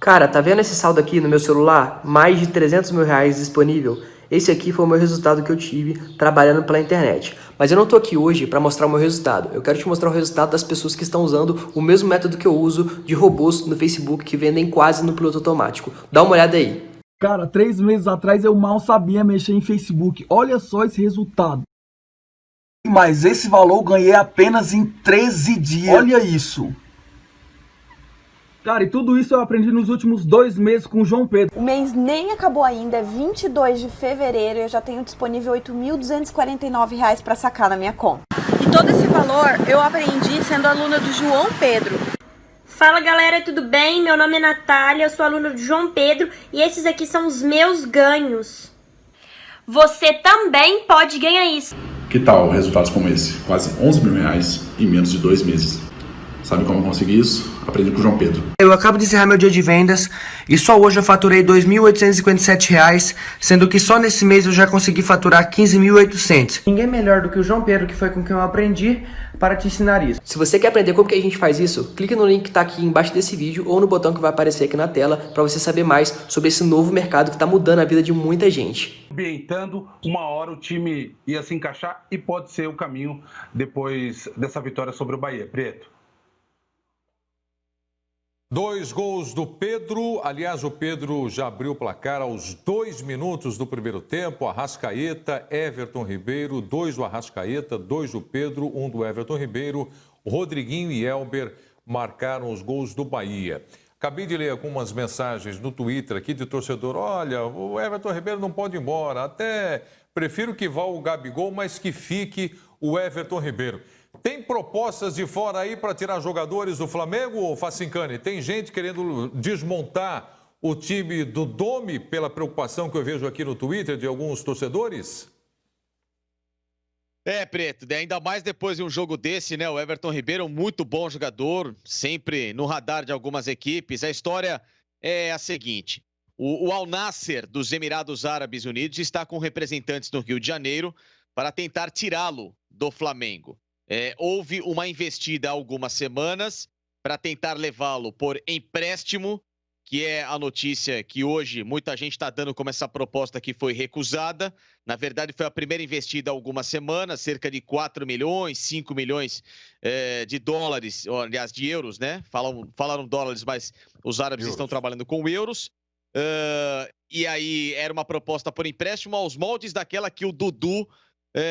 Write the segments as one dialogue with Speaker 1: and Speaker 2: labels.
Speaker 1: Cara, tá vendo esse saldo aqui no meu celular? Mais de 300 mil reais disponível. Esse aqui foi o meu resultado que eu tive trabalhando pela internet. Mas eu não tô aqui hoje para mostrar o meu resultado. Eu quero te mostrar o resultado das pessoas que estão usando o mesmo método que eu uso de robôs no Facebook que vendem quase no piloto automático. Dá uma olhada aí.
Speaker 2: Cara, 3 meses atrás eu mal sabia mexer em Facebook. Olha só esse resultado. Mas esse valor eu ganhei apenas em 13 dias. Olha isso. Cara, e tudo isso eu aprendi nos últimos 2 meses com o João Pedro.
Speaker 3: O mês nem acabou ainda, é 22 de fevereiro e eu já tenho disponível R$ 8.249 para sacar na minha conta. E todo esse valor eu aprendi sendo aluna do João Pedro.
Speaker 4: Fala galera, tudo bem? Meu nome é Natália, eu sou aluna do João Pedro e esses aqui são os meus ganhos. Você também pode ganhar isso.
Speaker 5: Que tal resultados como esse? Quase 11 mil reais em menos de 2 meses. Sabe como conseguir isso? Aprendi com o João Pedro.
Speaker 1: Eu acabo de encerrar meu dia de vendas e só hoje eu faturei R$ 2.857, sendo que só nesse mês eu já consegui faturar 15.800. Ninguém melhor do que o João Pedro, que foi com quem eu aprendi, para te ensinar isso. Se você quer aprender como que a gente faz isso, clique no link que está aqui embaixo desse vídeo ou no botão que vai aparecer aqui na tela para você saber mais sobre esse novo mercado que está mudando a vida de muita gente.
Speaker 6: Ambientando, uma hora o time ia se encaixar e pode ser o caminho depois dessa vitória sobre o Bahia. Preto.
Speaker 7: 2 gols do Pedro. Aliás, o Pedro já abriu o placar aos 2 minutos do primeiro tempo. Arrascaeta, Everton Ribeiro, 2 do Arrascaeta, 2 do Pedro, 1 do Everton Ribeiro. Rodriguinho e Elber marcaram os gols do Bahia. Acabei de ler algumas mensagens no Twitter aqui de torcedor. Olha, o Everton Ribeiro não pode ir embora. Até prefiro que vá o Gabigol, mas que fique o Everton Ribeiro. Tem propostas de fora aí para tirar jogadores do Flamengo, ou Facincani? Tem gente querendo desmontar o time do Dome pela preocupação que eu vejo aqui no Twitter de alguns torcedores?
Speaker 8: Preto, ainda mais depois de um jogo desse, né? O Everton Ribeiro, muito bom jogador, sempre no radar de algumas equipes. A história é a seguinte: o Al Nassr dos Emirados Árabes Unidos está com representantes no Rio de Janeiro para tentar tirá-lo do Flamengo. Houve uma investida há algumas semanas para tentar levá-lo por empréstimo, que é a notícia que hoje muita gente está dando como essa proposta que foi recusada. Na verdade, foi a primeira investida há algumas semanas, cerca de 4 milhões, 5 milhões de dólares, ou, aliás, de euros, né? Falaram dólares, mas os árabes estão trabalhando com euros. E aí era uma proposta por empréstimo aos moldes daquela que o Dudu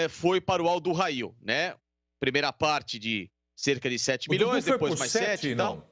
Speaker 8: foi para o Al Duhail, né? Primeira parte de cerca de 7 milhões, depois mais 7 e tal.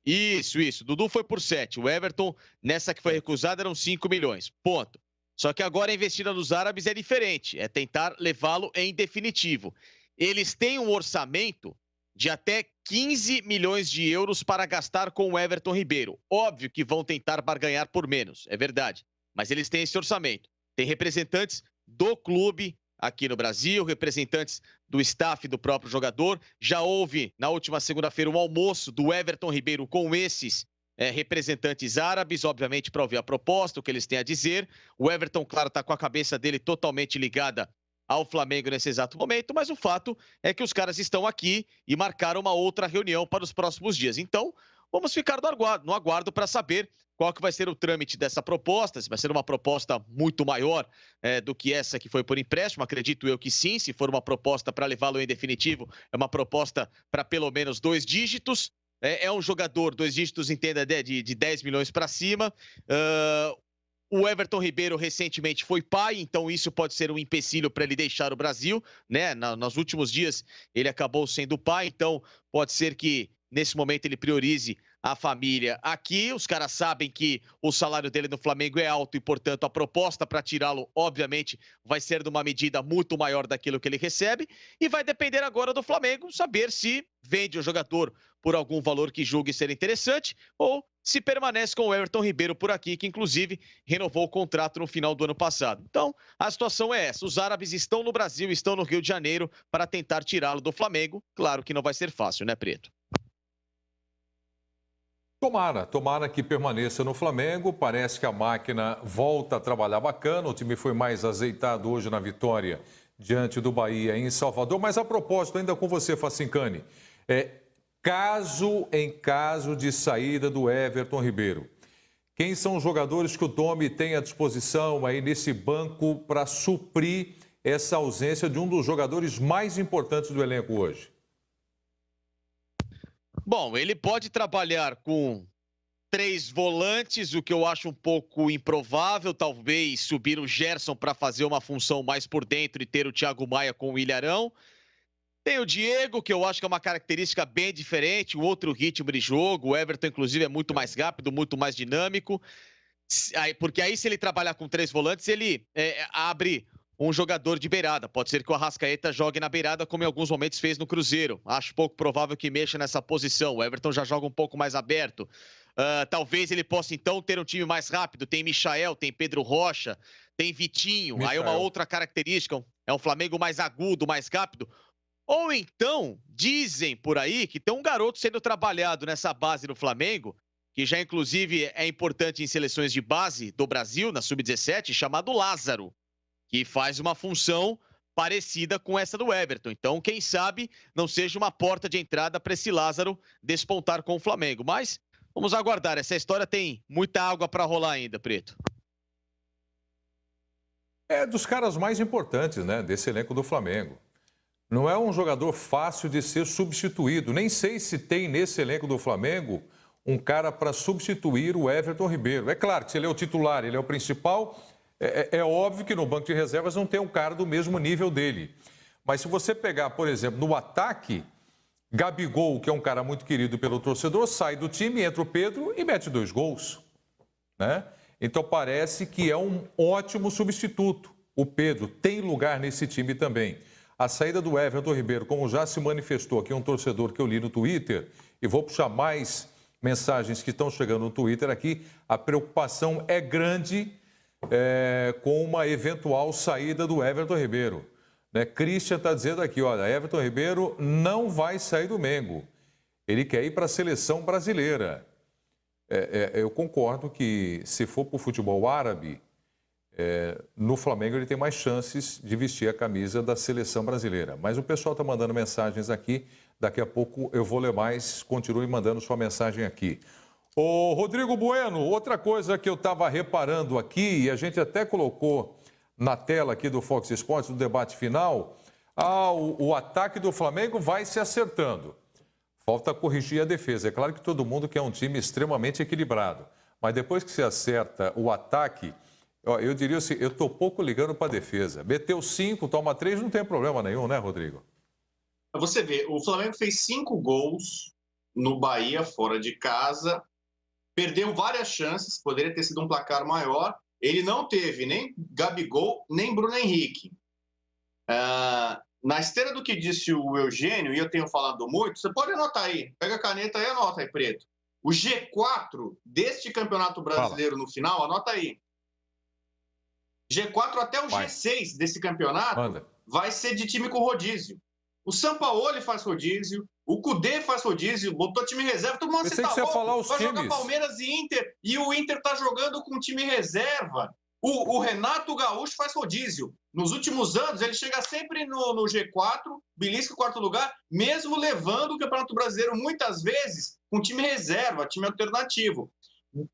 Speaker 8: Isso. Dudu foi por 7. O Everton, nessa que foi recusada, eram 5 milhões. Ponto. Só que agora a investida dos árabes é diferente. É tentar levá-lo em definitivo. Eles têm um orçamento de até 15 milhões de euros para gastar com o Everton Ribeiro. Óbvio que vão tentar barganhar por menos, é verdade. Mas eles têm esse orçamento. Tem representantes do clube aqui no Brasil, representantes do staff do próprio jogador. Já houve, na última segunda-feira, um almoço do Everton Ribeiro com esses representantes árabes, obviamente, para ouvir a proposta, o que eles têm a dizer. O Everton, claro, está com a cabeça dele totalmente ligada ao Flamengo nesse exato momento, mas o fato é que os caras estão aqui e marcaram uma outra reunião para os próximos dias. Então, vamos ficar no aguardo para saber qual que vai ser o trâmite dessa proposta, se vai ser uma proposta muito maior do que essa que foi por empréstimo. Acredito eu que sim, se for uma proposta para levá-lo em definitivo, é uma proposta para pelo menos 2 dígitos. É um jogador, 2 dígitos, entenda, de 10 milhões para cima. O Everton Ribeiro recentemente foi pai, então isso pode ser um empecilho para ele deixar o Brasil, né? Nos últimos dias ele acabou sendo pai, então pode ser que nesse momento ele priorize a família aqui. Os caras sabem que o salário dele no Flamengo é alto e, portanto, a proposta para tirá-lo, obviamente, vai ser de uma medida muito maior daquilo que ele recebe. E vai depender agora do Flamengo saber se vende o jogador por algum valor que julgue ser interessante ou se permanece com o Everton Ribeiro por aqui, que inclusive renovou o contrato no final do ano passado. Então, a situação é essa. Os árabes estão no Brasil, estão no Rio de Janeiro para tentar tirá-lo do Flamengo. Claro que não vai ser fácil, né, Preto?
Speaker 7: Tomara que permaneça no Flamengo. Parece que a máquina volta a trabalhar bacana. O time foi mais azeitado hoje na vitória diante do Bahia em Salvador. Mas a propósito, ainda com você, Facincani, em caso de saída do Everton Ribeiro. Quem são os jogadores que o Domi tem à disposição aí nesse banco para suprir essa ausência de um dos jogadores mais importantes do elenco hoje?
Speaker 8: Bom, ele pode trabalhar com 3 volantes, o que eu acho um pouco improvável. Talvez subir o Gerson para fazer uma função mais por dentro e ter o Thiago Maia com o Ilharão. Tem o Diego, que eu acho que é uma característica bem diferente, um outro ritmo de jogo. O Everton, inclusive, é muito mais rápido, muito mais dinâmico. Porque aí, se ele trabalhar com 3 volantes, ele abre um jogador de beirada. Pode ser que o Arrascaeta jogue na beirada, como em alguns momentos fez no Cruzeiro. Acho pouco provável que mexa nessa posição. O Everton já joga um pouco mais aberto. Talvez ele possa, então, ter um time mais rápido. Tem Michael, tem Pedro Rocha, tem Vitinho. Aí uma outra característica, é um Flamengo mais agudo, mais rápido. Ou então, dizem por aí que tem um garoto sendo trabalhado nessa base do Flamengo, que já, inclusive, é importante em seleções de base do Brasil, na Sub-17, chamado Lázaro, que faz uma função parecida com essa do Everton. Então, quem sabe não seja uma porta de entrada para esse Lázaro despontar com o Flamengo. Mas vamos aguardar. Essa história tem muita água para rolar ainda, Preto.
Speaker 7: É dos caras mais importantes, né, desse elenco do Flamengo. Não é um jogador fácil de ser substituído. Nem sei se tem nesse elenco do Flamengo um cara para substituir o Everton Ribeiro. É claro que se ele é o titular, ele é o principal, é óbvio que no banco de reservas não tem um cara do mesmo nível dele. Mas se você pegar, por exemplo, no ataque, Gabigol, que é um cara muito querido pelo torcedor, sai do time, entra o Pedro e mete 2 gols, né? Então parece que é um ótimo substituto. O Pedro tem lugar nesse time também. A saída do Everton Ribeiro, como já se manifestou aqui um torcedor que eu li no Twitter, e vou puxar mais mensagens que estão chegando no Twitter aqui, a preocupação é grande com uma eventual saída do Everton Ribeiro. Né? Christian está dizendo aqui, olha, Everton Ribeiro não vai sair do Mengo. Ele quer ir para a seleção brasileira. Eu concordo que se for para o futebol árabe, no Flamengo ele tem mais chances de vestir a camisa da seleção brasileira. Mas o pessoal está mandando mensagens aqui, daqui a pouco eu vou ler mais, continue mandando sua mensagem aqui. Ô Rodrigo Bueno, outra coisa que eu estava reparando aqui, e a gente até colocou na tela aqui do Fox Sports, no debate final, o ataque do Flamengo vai se acertando. Falta corrigir a defesa. É claro que todo mundo quer um time extremamente equilibrado, mas depois que se acerta o ataque, eu diria assim, eu estou pouco ligando para a defesa. Meteu 5, toma 3, não tem problema nenhum, né, Rodrigo?
Speaker 9: Você vê, o Flamengo fez 5 gols no Bahia, fora de casa, perdeu várias chances, poderia ter sido um placar maior. Ele não teve nem Gabigol, nem Bruno Henrique. Na esteira do que disse o Eugênio, e eu tenho falado muito, você pode anotar aí, pega a caneta e anota aí, Preto. O G4 deste Campeonato Brasileiro no final, anota aí. G4 até o G6 desse campeonato vai ser de time com rodízio. O Sampaoli faz rodízio, o Cudê faz rodízio, botou time reserva, todo mundo
Speaker 7: tá louco,
Speaker 9: vai jogar Palmeiras e Inter, e o Inter tá jogando com time reserva. O Renato Gaúcho faz rodízio. Nos últimos anos, ele chega sempre no G4, belisca o 4º lugar, mesmo levando o Campeonato Brasileiro muitas vezes com time reserva, time alternativo.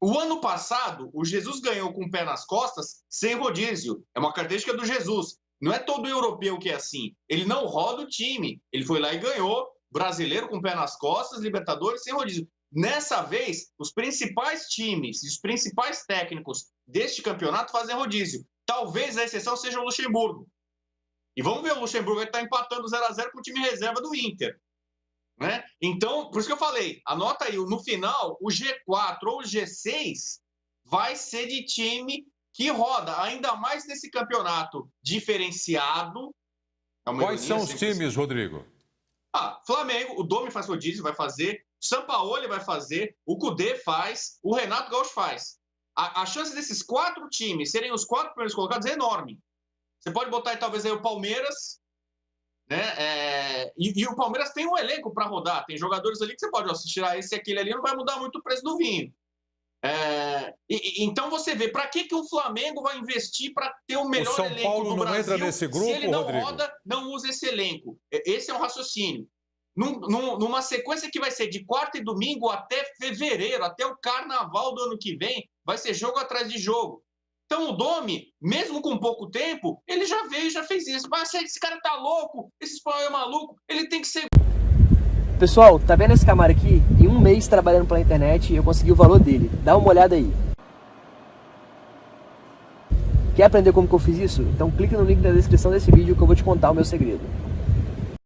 Speaker 9: O ano passado, o Jesus ganhou com o pé nas costas, sem rodízio. É uma característica do Jesus. Não é todo europeu que é assim. Ele não roda o time. Ele foi lá e ganhou. Brasileiro com o pé nas costas, Libertadores sem rodízio. Nessa vez, os principais times e os principais técnicos deste campeonato fazem rodízio. Talvez a exceção seja o Luxemburgo. E vamos ver, o Luxemburgo está empatando 0-0 com o time reserva do Inter. Né? Então, por isso que eu falei, anota aí, no final, o G4 ou o G6 vai ser de time que roda, ainda mais nesse campeonato diferenciado.
Speaker 7: Quais são os times, Rodrigo?
Speaker 9: Flamengo, o Domi faz rodízio, vai fazer, o Sampaoli vai fazer, o Cudê faz, o Renato Gaúcho faz. A chance desses 4 times serem os 4 primeiros colocados é enorme. Você pode botar aí, talvez, aí o Palmeiras, né? E o Palmeiras tem um elenco para rodar, tem jogadores ali que você pode, se tirar esse e aquele ali, não vai mudar muito o preço do vinho. Então você vê, para que o Flamengo vai investir para ter o melhor elenco do Brasil?
Speaker 7: O São Paulo não entra nesse grupo,
Speaker 9: se ele não
Speaker 7: Rodrigo?
Speaker 9: roda, não usa esse elenco. Esse é um raciocínio. numa sequência que vai ser de quarta e domingo até fevereiro, até o carnaval do ano que vem, vai ser jogo atrás de jogo. Então o Domi, mesmo com pouco tempo, ele já veio e já fez isso. Mas esse cara tá louco, esse espanhol é maluco, ele tem que ser...
Speaker 10: Pessoal, tá vendo esse Camaro aqui? Em um mês trabalhando pela internet, eu consegui o valor dele. Dá uma olhada aí. Quer aprender como que eu fiz isso? Então clica no link na descrição desse vídeo que eu vou te contar o meu segredo.